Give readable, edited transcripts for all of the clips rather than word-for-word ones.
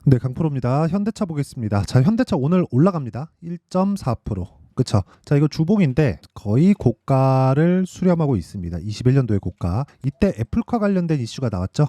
네, 강프로입니다. 현대차 보겠습니다. 자, 현대차 오늘 올라갑니다. 1.4%. 그쵸? 자, 이거 주봉인데 거의 고가를 수렴하고 있습니다. 21년도의 고가. 이때 애플카 관련된 이슈가 나왔죠.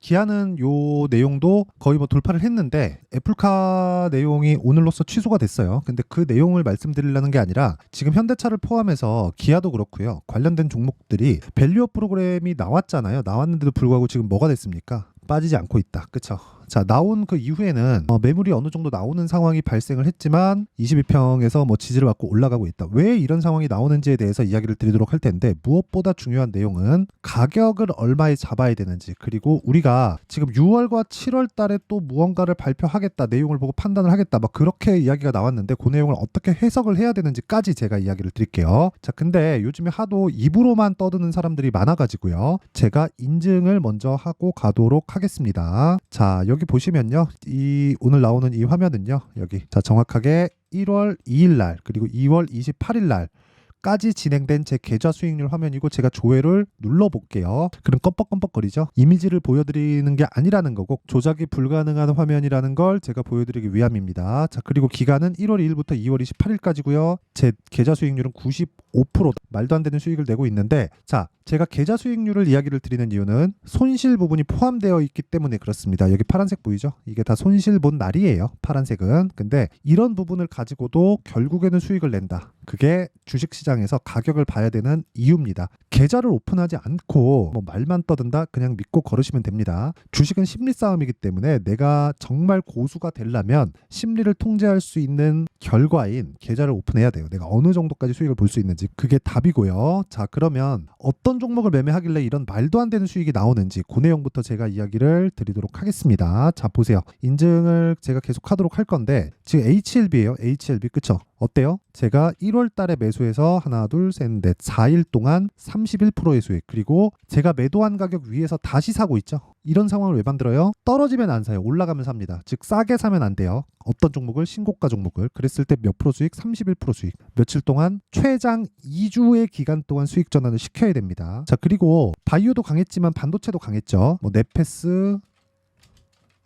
기아는 요 내용도 거의 돌파를 했는데 애플카 내용이 오늘로써 취소가 됐어요. 근데 그 내용을 말씀드리려는 게 아니라 지금 현대차를 포함해서 기아도 그렇고요. 관련된 종목들이 밸류업 프로그램이 나왔잖아요. 나왔는데도 불구하고 지금 뭐가 됐습니까? 빠지지 않고 있다. 그쵸? 자, 나온 그 이후에는 매물이 어느 정도 나오는 상황이 발생을 했지만 22평에서 지지를 받고 올라가고 있다. 왜 이런 상황이 나오는지에 대해서 이야기를 드리도록 할 텐데, 무엇보다 중요한 내용은 가격을 얼마에 잡아야 되는지, 그리고 우리가 지금 6월과 7월 달에 또 무언가를 발표하겠다, 내용을 보고 판단을 하겠다, 그렇게 이야기가 나왔는데 그 내용을 어떻게 해석을 해야 되는지까지 제가 이야기를 드릴게요. 자, 근데 요즘에 하도 입으로만 떠드는 사람들이 많아가지고요. 제가 인증을 먼저 하고 가도록 하겠습니다. 자, 여기 보시면요, 이 오늘 나오는 이 화면은요, 여기 자 정확하게 1월 2일 날 그리고 2월 28일 날까지 진행된 제 계좌 수익률 화면이고, 제가 조회를 눌러볼게요. 그럼 껌뻑껌뻑거리죠. 이미지를 보여드리는 게 아니라는 거고 조작이 불가능한 화면이라는 걸 제가 보여드리기 위함입니다. 자, 그리고 기간은 1월 2일부터 2월 28일까지고요. 제 계좌 수익률은 95%, 말도 안 되는 수익을 내고 있는데, 자, 제가 계좌 수익률을 이야기를 드리는 이유는 손실 부분이 포함되어 있기 때문에 그렇습니다. 여기 파란색 보이죠? 이게 다 손실 본 날이에요. 파란색은. 근데 이런 부분을 가지고도 결국에는 수익을 낸다. 그게 주식시장에서 가격을 봐야 되는 이유입니다. 계좌를 오픈하지 않고 말만 떠든다 그냥 믿고 걸으시면 됩니다. 주식은 심리 싸움이기 때문에 내가 정말 고수가 되려면 심리를 통제할 수 있는 결과인 계좌를 오픈해야 돼요. 내가 어느 정도까지 수익을 볼 수 있는지, 그게 답이고요. 자, 그러면 어떤 종목을 매매하길래 이런 말도 안 되는 수익이 나오는지 그 내용부터 제가 이야기를 드리도록 하겠습니다. 자, 보세요. 인증을 제가 계속 하도록 할 건데, 지금 HLB예요. HLB. 그쵸? 어때요? 제가 1월 달에 매수해서 하나, 둘, 셋, 넷, 4일 동안 31%의 수익, 그리고 제가 매도한 가격 위에서 다시 사고 있죠. 이런 상황을 왜 만들어요? 떨어지면 안 사요. 올라가면 삽니다. 즉 싸게 사면 안 돼요. 어떤 종목을? 신고가 종목을. 그랬을 때 몇 프로 수익? 31% 수익. 며칠 동안 최장 2주의 기간 동안 수익 전환을 시켜야 됩니다. 자, 그리고 바이오도 강했지만 반도체도 강했죠.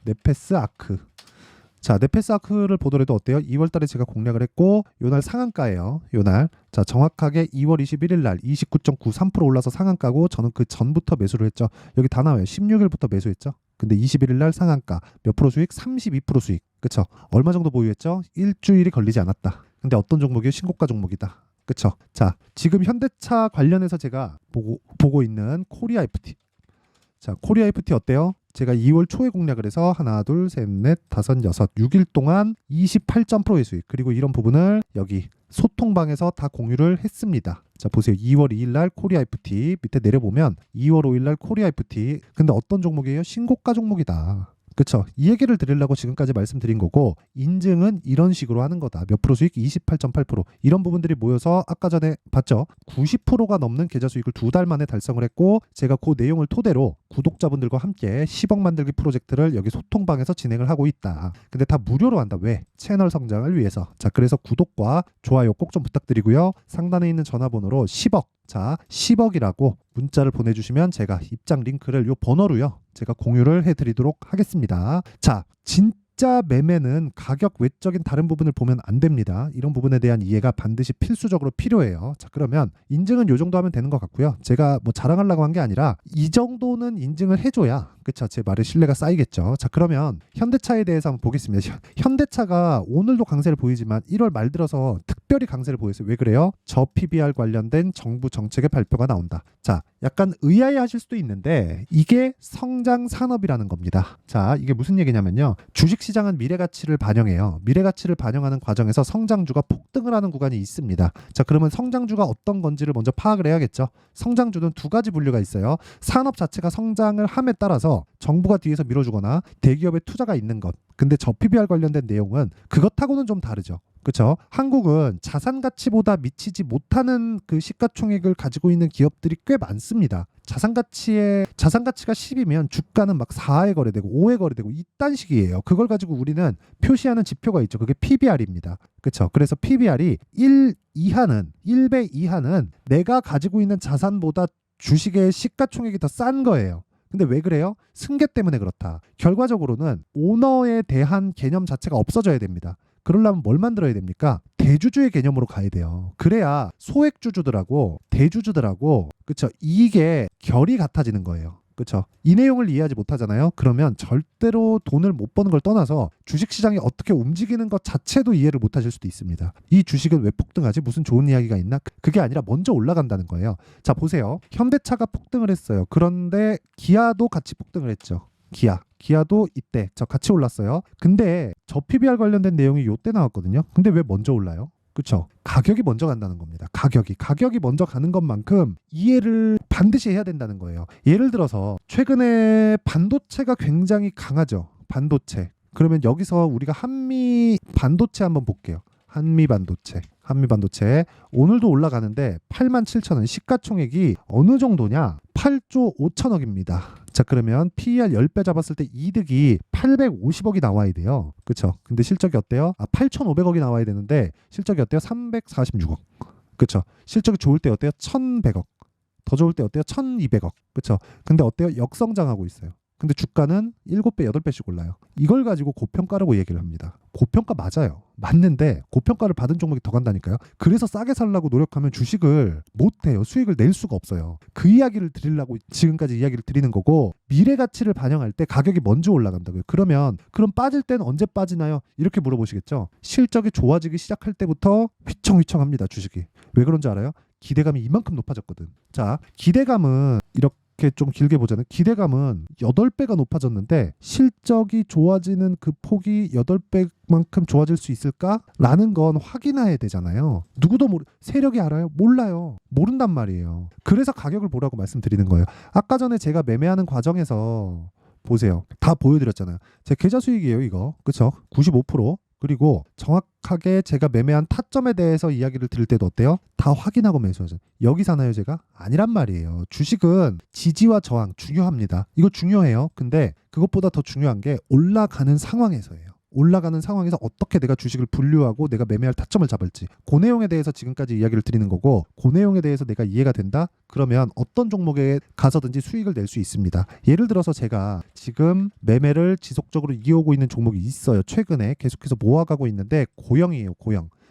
네페스 아크. 자, 네페스 아크를 보더라도 어때요? 2월 달에 제가 공략을 했고, 요날 상한가예요. 요날. 자, 정확하게 2월 21일 날 29.93% 올라서 상한가고, 저는 그 전부터 매수를 했죠. 여기 다 나와요. 16일부터 매수했죠. 근데 21일 날 상한가. 몇 프로 수익? 32% 수익. 그쵸? 얼마 정도 보유했죠? 일주일이 걸리지 않았다. 근데 어떤 종목이에요? 신고가 종목이다. 그쵸? 자, 지금 현대차 관련해서 제가 보고 있는 코리아 FT. 자, 코리아 FT 어때요? 제가 2월 초에 공략을 해서 하나, 둘, 셋, 넷, 다섯, 여섯, 6일 동안 28.%의 수익, 그리고 이런 부분을 여기 소통방에서 다 공유를 했습니다. 자, 보세요. 2월 2일 날 코리아 FT 밑에 내려보면 2월 5일 날 코리아 FT. 근데 어떤 종목이에요? 신고가 종목이다. 그쵸? 이 얘기를 드리려고 지금까지 말씀드린 거고, 인증은 이런 식으로 하는 거다. 몇 프로 수익? 28.8%. 이런 부분들이 모여서 아까 전에 봤죠? 90%가 넘는 계좌 수익을 2달 만에 달성을 했고, 제가 그 내용을 토대로 구독자분들과 함께 10억 만들기 프로젝트를 여기 소통방에서 진행을 하고 있다. 근데 다 무료로 한다. 왜? 채널 성장을 위해서. 자, 그래서 구독과 좋아요 꼭 좀 부탁드리고요. 상단에 있는 전화번호로 10억. 자, 10억이라고 문자를 보내주시면 제가 입장 링크를 요 번호로요, 제가 공유를 해드리도록 하겠습니다. 자, 진짜 매매는 가격 외적인 다른 부분을 보면 안 됩니다. 이런 부분에 대한 이해가 반드시 필수적으로 필요해요. 자, 그러면 인증은 요 정도 하면 되는 것 같고요. 제가 자랑하려고 한 게 아니라 이 정도는 인증을 해줘야, 그쵸, 제 말에 신뢰가 쌓이겠죠. 자, 그러면 현대차에 대해서 한번 보겠습니다. 현대차가 오늘도 강세를 보이지만 1월 말 들어서 특별히 강세를 보였어요. 왜 그래요? 저 PBR 관련된 정부 정책의 발표가 나온다. 자, 약간 의아해하실 수도 있는데 이게 성장 산업이라는 겁니다. 자, 이게 무슨 얘기냐면요, 주식시장은 미래가치를 반영해요. 미래가치를 반영하는 과정에서 성장주가 폭등을 하는 구간이 있습니다. 자, 그러면 성장주가 어떤 건지를 먼저 파악을 해야겠죠. 성장주는 두 가지 분류가 있어요. 산업 자체가 성장을 함에 따라서 정부가 뒤에서 밀어주거나 대기업의 투자가 있는 것. 근데 저 PBR 관련된 내용은 그것하고는 좀 다르죠. 그렇죠? 한국은 자산 가치보다 미치지 못하는 그 시가총액을 가지고 있는 기업들이 꽤 많습니다. 자산 가치가 10이면 주가는 막 4에 거래되고 5에 거래되고 이딴 식이에요. 그걸 가지고 우리는 표시하는 지표가 있죠. 그게 PBR입니다. 그렇죠? 그래서 PBR이 1배 이하는 내가 가지고 있는 자산보다 주식의 시가총액이 더 싼 거예요. 근데 왜 그래요? 승계 때문에 그렇다. 결과적으로는 오너에 대한 개념 자체가 없어져야 됩니다. 그러려면 뭘 만들어야 됩니까? 대주주의 개념으로 가야 돼요. 그래야 소액주주들하고 대주주들하고 그쵸 이익의 결이 같아지는 거예요. 그쵸? 이 내용을 이해하지 못하잖아요. 그러면 절대로 돈을 못 버는 걸 떠나서 주식시장이 어떻게 움직이는 것 자체도 이해를 못하실 수도 있습니다. 이 주식은 왜 폭등하지? 무슨 좋은 이야기가 있나? 그게 아니라 먼저 올라간다는 거예요. 자 보세요. 현대차가 폭등을 했어요. 그런데 기아도 같이 폭등을 했죠. 기아도 이때 저 같이 올랐어요. 근데 저 PBR 관련된 내용이 요때 나왔거든요. 근데 왜 먼저 올라요? 그쵸? 가격이 먼저 간다는 겁니다. 가격이 먼저 가는 것만큼 이해를 반드시 해야 된다는 거예요. 예를 들어서 최근에 반도체가 굉장히 강하죠. 반도체. 그러면 여기서 우리가 한미 반도체 한번 볼게요. 한미 반도체 오늘도 올라가는데 87,000원 시가총액이 어느 정도냐? 8조 5천억입니다. 자 그러면 PER 10배 잡았을 때 이득이 850억이 나와야 돼요. 그쵸? 근데 실적이 어때요? 8,500억이 나와야 되는데 실적이 어때요? 346억. 그쵸? 실적이 좋을 때 어때요? 1,100억. 더 좋을 때 어때요? 1,200억. 그쵸? 근데 어때요? 역성장하고 있어요. 근데 주가는 7배, 8배씩 올라요. 이걸 가지고 고평가라고 얘기를 합니다. 고평가 맞아요. 맞는데 고평가를 받은 종목이 더 간다니까요. 그래서 싸게 살라고 노력하면 주식을 못해요. 수익을 낼 수가 없어요. 그 이야기를 드리려고 지금까지 이야기를 드리는 거고 미래 가치를 반영할 때 가격이 먼저 올라간다고요. 그럼 빠질 때는 언제 빠지나요? 이렇게 물어보시겠죠. 실적이 좋아지기 시작할 때부터 휘청휘청합니다. 주식이. 왜 그런지 알아요? 기대감이 이만큼 높아졌거든. 자, 기대감은 이렇게 좀 길게 보자면 기대감은 8배가 높아졌는데 실적이 좋아지는 그 폭이 8배만큼 좋아질 수 있을까라는 건 확인해야 되잖아요. 누구도 세력이 알아요? 몰라요. 모른단 말이에요. 그래서 가격을 보라고 말씀드리는 거예요. 아까 전에 제가 매매하는 과정에서 보세요. 다 보여드렸잖아요. 제 계좌 수익이에요, 이거. 그쵸? 95%. 그리고 정확하게 제가 매매한 타점에 대해서 이야기를 드릴 때도 어때요? 다 확인하고 매수하죠. 여기 사나요 제가? 아니란 말이에요. 주식은 지지와 저항 중요합니다. 이거 중요해요. 근데 그것보다 더 중요한 게 올라가는 상황에서예요. 올라가는 상황에서 어떻게 내가 주식을 분류하고 내가 매매할 타점을 잡을지 그 내용에 대해서 지금까지 이야기를 드리는 거고 그 내용에 대해서 내가 이해가 된다? 그러면 어떤 종목에 가서든지 수익을 낼 수 있습니다. 예를 들어서 제가 지금 매매를 지속적으로 이어오고 있는 종목이 있어요. 최근에 계속해서 모아가고 있는데 고영이에요.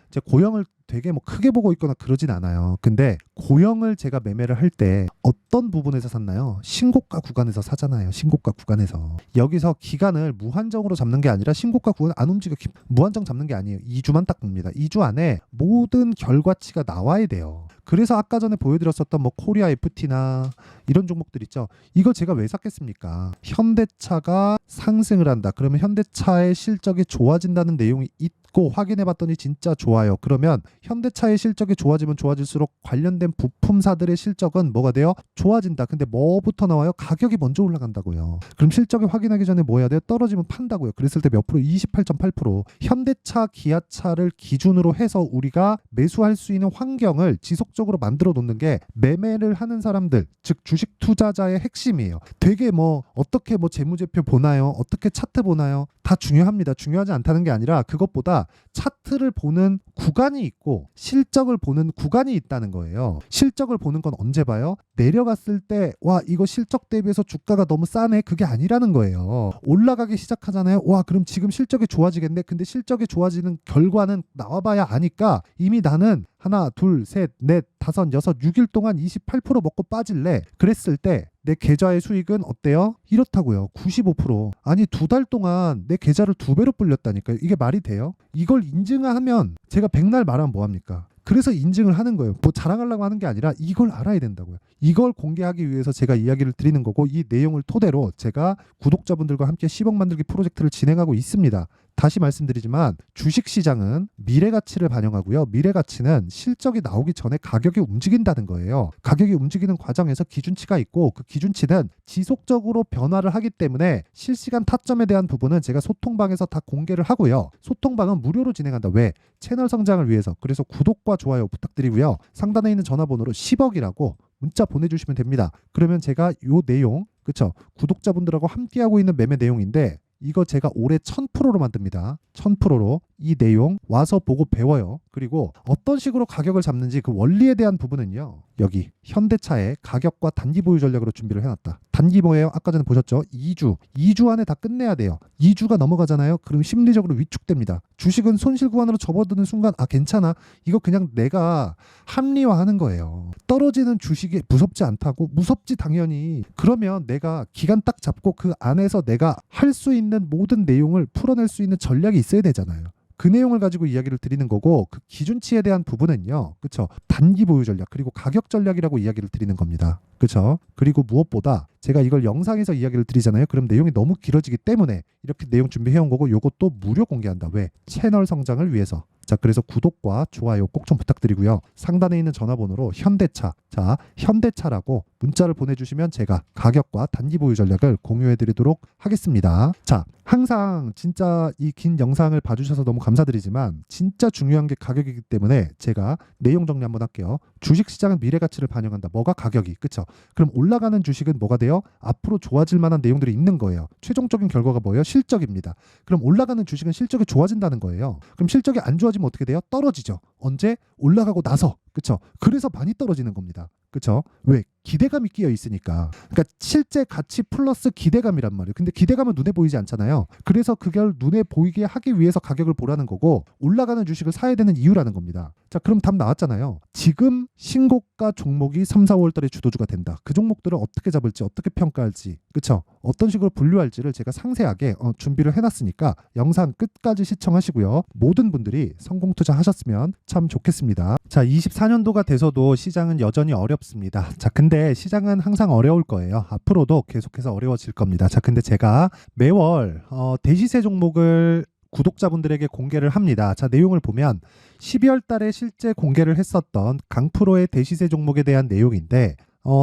제가 고영을 되게 뭐 크게 보고 있거나 그러진 않아요. 근데 고영을 제가 매매를 할 때 어떤 부분에서 샀나요? 신고가 구간에서 사잖아요. 신고가 구간에서. 여기서 기간을 무한정으로 잡는 게 아니라 신고가 구간 안 움직여 무한정 잡는 게 아니에요. 2주만 딱 봅니다. 2주 안에 모든 결과치가 나와야 돼요. 그래서 아까 전에 보여드렸었던 뭐 코리아 FT나 이런 종목들 있죠. 이거 제가 왜 샀겠습니까? 현대차가 상승을 한다. 그러면 현대차의 실적이 좋아진다는 내용이 있고 확인해봤더니 진짜 좋아요. 그러면 현대차의 실적이 좋아지면 좋아질수록 관련된 부품사들의 실적은 뭐가 돼요? 좋아진다. 근데 뭐부터 나와요? 가격이 먼저 올라간다고요. 그럼 실적이 확인하기 전에 뭐 해야 돼요? 떨어지면 판다고요. 그랬을 때 몇 프로? 28.8%. 현대차, 기아차를 기준으로 해서 우리가 매수할 수 있는 환경을 지속적으로 만들어 놓는 게 매매를 하는 사람들, 즉 주식 투자자의 핵심이에요. 되게 뭐 어떻게 뭐 재무제표 보나요? 어떻게 차트 보나요? 다 중요합니다. 중요하지 않다는 게 아니라 그것보다 차트를 보는 구간이 있고 실적을 보는 구간이 있다는 거예요. 실적을 보는 건 언제 봐요? 내려갔을 때 와 이거 실적 대비해서 주가가 너무 싸네 그게 아니라는 거예요. 올라가기 시작하잖아요. 와 그럼 지금 실적이 좋아지겠네. 근데 실적이 좋아지는 결과는 나와봐야 아니까 이미 나는 하나 둘 셋 넷 다섯 여섯 6일 동안 28% 먹고 빠질래. 그랬을 때 내 계좌의 수익은 어때요? 이렇다고요. 95%. 아니 2달 동안 내 계좌를 2배로 불렸다니까요. 이게 말이 돼요? 이걸 인증하면 제가 백날 말하면 뭐합니까? 그래서 인증을 하는 거예요. 뭐 자랑하려고 하는 게 아니라 이걸 알아야 된다고요. 이걸 공개하기 위해서 제가 이야기를 드리는 거고 이 내용을 토대로 제가 구독자분들과 함께 10억 만들기 프로젝트를 진행하고 있습니다. 다시 말씀드리지만 주식시장은 미래가치를 반영하고요. 미래가치는 실적이 나오기 전에 가격이 움직인다는 거예요. 가격이 움직이는 과정에서 기준치가 있고 그 기준치는 지속적으로 변화를 하기 때문에 실시간 타점에 대한 부분은 제가 소통방에서 다 공개를 하고요. 소통방은 무료로 진행한다. 왜? 채널 성장을 위해서. 그래서 구독과 좋아요 부탁드리고요. 상단에 있는 전화번호로 10억이라고 문자 보내주시면 됩니다. 그러면 제가 요 내용, 그쵸? 구독자분들하고 함께하고 있는 매매 내용인데 이거 제가 올해 1000%로 만듭니다. 1000%로 이 내용 와서 보고 배워요. 그리고 어떤 식으로 가격을 잡는지 그 원리에 대한 부분은요. 여기 현대차의 가격과 단기 보유 전략으로 준비를 해놨다. 단기 뭐예요? 아까 전에 보셨죠? 2주 안에 다 끝내야 돼요. 2주가 넘어가잖아요. 그럼 심리적으로 위축됩니다. 주식은 손실 구간으로 접어드는 순간 괜찮아. 이거 그냥 내가 합리화하는 거예요. 떨어지는 주식이 무섭지 않다고? 무섭지 당연히. 그러면 내가 기간 딱 잡고 그 안에서 내가 할 수 있는 모든 내용을 풀어낼 수 있는 전략이 있어야 되잖아요. 그 내용을 가지고 이야기를 드리는 거고 그 기준치에 대한 부분은요. 그렇죠? 단기 보유 전략 그리고 가격 전략이라고 이야기를 드리는 겁니다. 그렇죠? 그리고 무엇보다 제가 이걸 영상에서 이야기를 드리잖아요. 그럼 내용이 너무 길어지기 때문에 이렇게 내용 준비해온 거고 요것도 무료 공개한다. 왜? 채널 성장을 위해서. 자, 그래서 구독과 좋아요 꼭 좀 부탁드리고요. 상단에 있는 전화번호로 현대차, 자, 현대차라고 문자를 보내주시면 제가 가격과 단기 보유 전략을 공유해드리도록 하겠습니다. 자, 항상 진짜 이 긴 영상을 봐주셔서 너무 감사드리지만 진짜 중요한 게 가격이기 때문에 제가 내용 정리 한번 할게요. 주식시장은 미래 가치를 반영한다. 뭐가 가격이, 그쵸? 그럼 올라가는 주식은 뭐가 돼요? 앞으로 좋아질 만한 내용들이 있는 거예요. 최종적인 결과가 뭐예요? 실적입니다. 그럼 올라가는 주식은 실적이 좋아진다는 거예요. 그럼 실적이 안 좋아지면 어떻게 돼요? 떨어지죠. 언제? 올라가고 나서. 그쵸? 그래서 많이 떨어지는 겁니다. 그쵸? 왜? 기대감이 끼어 있으니까. 그러니까 실제 가치 플러스 기대감이란 말이에요. 근데 기대감은 눈에 보이지 않잖아요. 그래서 그걸 눈에 보이게 하기 위해서 가격을 보라는 거고 올라가는 주식을 사야 되는 이유라는 겁니다. 자, 그럼 답 나왔잖아요. 지금 신고가 종목이 3, 4, 5월 달에 주도주가 된다. 그 종목들을 어떻게 잡을지 어떻게 평가할지 그쵸? 어떤 식으로 분류할지를 제가 상세하게 준비를 해놨으니까 영상 끝까지 시청하시고요. 모든 분들이 성공 투자하셨으면 참 좋겠습니다. 자, 24년도가 돼서도 시장은 여전히 어렵습니다. 자, 근데 시장은 항상 어려울 거예요. 앞으로도 계속해서 어려워질 겁니다. 자, 근데 제가 매월 대시세 종목을 구독자분들에게 공개를 합니다. 자, 내용을 보면 12월 달에 실제 공개를 했었던 강프로의 대시세 종목에 대한 내용인데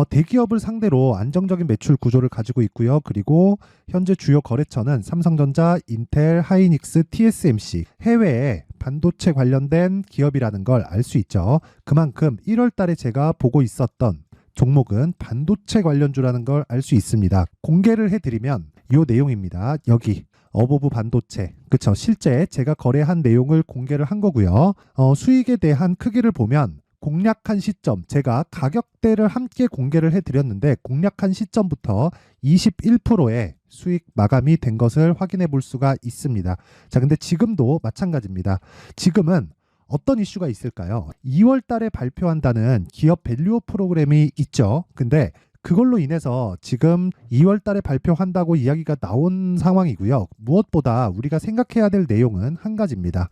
대기업을 상대로 안정적인 매출 구조를 가지고 있고요. 그리고 현재 주요 거래처는 삼성전자, 인텔, 하이닉스, TSMC, 해외에 반도체 관련된 기업이라는 걸 알 수 있죠. 그만큼 1월 달에 제가 보고 있었던 종목은 반도체 관련주라는 걸 알 수 있습니다. 공개를 해드리면 이 내용입니다. 여기 어보브 반도체, 그쵸? 실제 제가 거래한 내용을 공개를 한 거고요. 수익에 대한 크기를 보면 공략한 시점, 제가 가격대를 함께 공개를 해드렸는데 공략한 시점부터 21%의 수익 마감이 된 것을 확인해 볼 수가 있습니다. 자, 근데 지금도 마찬가지입니다. 지금은 어떤 이슈가 있을까요? 2월 달에 발표한다는 기업 밸류업 프로그램이 있죠. 근데 그걸로 인해서 지금 2월 달에 발표한다고 이야기가 나온 상황이고요. 무엇보다 우리가 생각해야 될 내용은 한 가지입니다.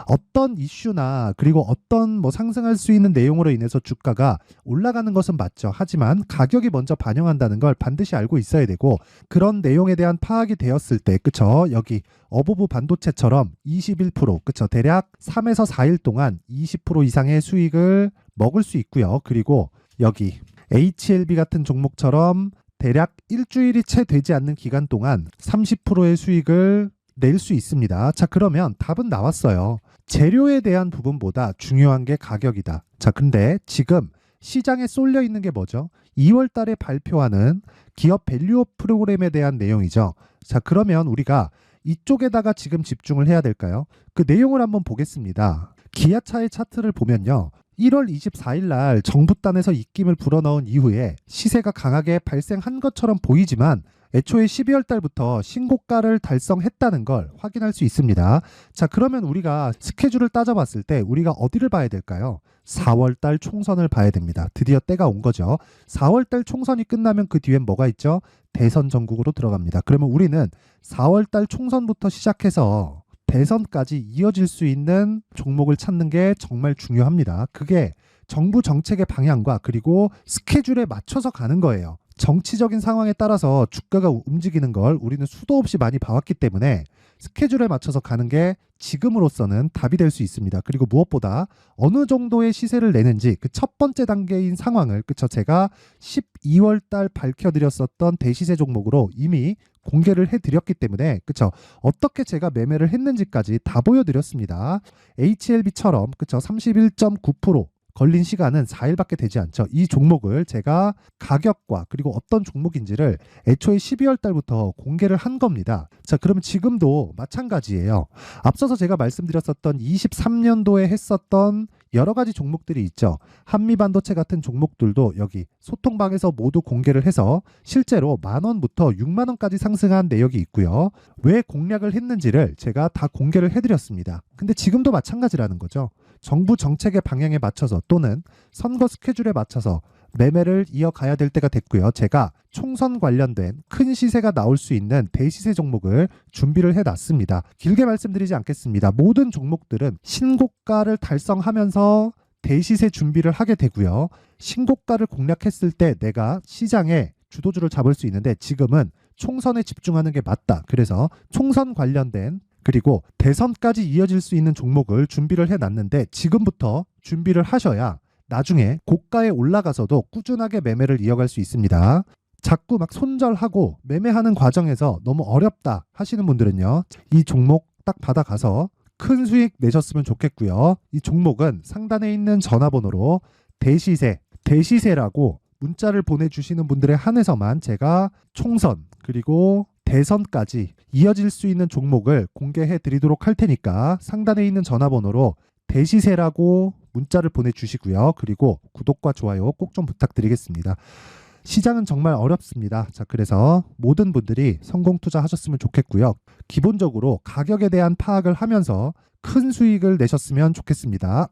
어떤 이슈나 그리고 어떤 상승할 수 있는 내용으로 인해서 주가가 올라가는 것은 맞죠. 하지만 가격이 먼저 반영한다는 걸 반드시 알고 있어야 되고 그런 내용에 대한 파악이 되었을 때 그쵸? 여기 어보브 반도체처럼 21% 그쵸? 대략 3에서 4일 동안 20% 이상의 수익을 먹을 수 있고요. 그리고 여기 HLB 같은 종목처럼 대략 일주일이 채 되지 않는 기간 동안 30%의 수익을 낼 수 있습니다. 자, 그러면 답은 나왔어요. 재료에 대한 부분보다 중요한 게 가격이다. 자, 근데 지금 시장에 쏠려 있는 게 뭐죠? 2월 달에 발표하는 기업 밸류업 프로그램에 대한 내용이죠. 자, 그러면 우리가 이쪽에다가 지금 집중을 해야 될까요? 그 내용을 한번 보겠습니다. 기아차의 차트를 보면요. 1월 24일 날 정부단에서 입김을 불어넣은 이후에 시세가 강하게 발생한 것처럼 보이지만 애초에 12월 달부터 신고가를 달성했다는 걸 확인할 수 있습니다. 자, 그러면 우리가 스케줄을 따져봤을 때 우리가 어디를 봐야 될까요? 4월 달 총선을 봐야 됩니다. 드디어 때가 온 거죠. 4월 달 총선이 끝나면 그 뒤엔 뭐가 있죠? 대선 전국으로 들어갑니다. 그러면 우리는 4월 달 총선부터 시작해서 대선까지 이어질 수 있는 종목을 찾는 게 정말 중요합니다. 그게 정부 정책의 방향과 그리고 스케줄에 맞춰서 가는 거예요. 정치적인 상황에 따라서 주가가 움직이는 걸 우리는 수도 없이 많이 봐왔기 때문에 스케줄에 맞춰서 가는 게 지금으로서는 답이 될 수 있습니다. 그리고 무엇보다 어느 정도의 시세를 내는지 그 첫 번째 단계인 상황을 그쵸? 제가 12월 달 밝혀드렸었던 대시세 종목으로 이미 공개를 해드렸기 때문에 그쵸? 어떻게 제가 매매를 했는지까지 다 보여드렸습니다. HLB처럼 그쵸? 31.9% 걸린 시간은 4일밖에 되지 않죠. 이 종목을 제가 가격과 그리고 어떤 종목인지를 애초에 12월 달부터 공개를 한 겁니다. 자, 그러면 지금도 마찬가지예요. 앞서서 제가 말씀드렸었던 23년도에 했었던 여러 가지 종목들이 있죠. 한미반도체 같은 종목들도 여기 소통방에서 모두 공개를 해서 실제로 10,000원부터 60,000원까지 상승한 내역이 있고요. 왜 공략을 했는지를 제가 다 공개를 해드렸습니다. 근데 지금도 마찬가지라는 거죠. 정부 정책의 방향에 맞춰서 또는 선거 스케줄에 맞춰서 매매를 이어가야 될 때가 됐고요. 제가 총선 관련된 큰 시세가 나올 수 있는 대시세 종목을 준비를 해놨습니다. 길게 말씀드리지 않겠습니다. 모든 종목들은 신고가를 달성하면서 대시세 준비를 하게 되고요. 신고가를 공략했을 때 내가 시장에 주도주를 잡을 수 있는데 지금은 총선에 집중하는 게 맞다. 그래서 총선 관련된 그리고 대선까지 이어질 수 있는 종목을 준비를 해놨는데 지금부터 준비를 하셔야 나중에 고가에 올라가서도 꾸준하게 매매를 이어갈 수 있습니다. 자꾸 막 손절하고 매매하는 과정에서 너무 어렵다 하시는 분들은요. 이 종목 딱 받아가서 큰 수익 내셨으면 좋겠고요. 이 종목은 상단에 있는 전화번호로 대시세라고 문자를 보내주시는 분들에 한해서만 제가 총선 그리고 대선까지 이어질 수 있는 종목을 공개해 드리도록 할 테니까 상단에 있는 전화번호로 대시세라고 문자를 보내주시고요. 그리고 구독과 좋아요 꼭 좀 부탁드리겠습니다. 시장은 정말 어렵습니다. 자, 그래서 모든 분들이 성공 투자하셨으면 좋겠고요. 기본적으로 가격에 대한 파악을 하면서 큰 수익을 내셨으면 좋겠습니다.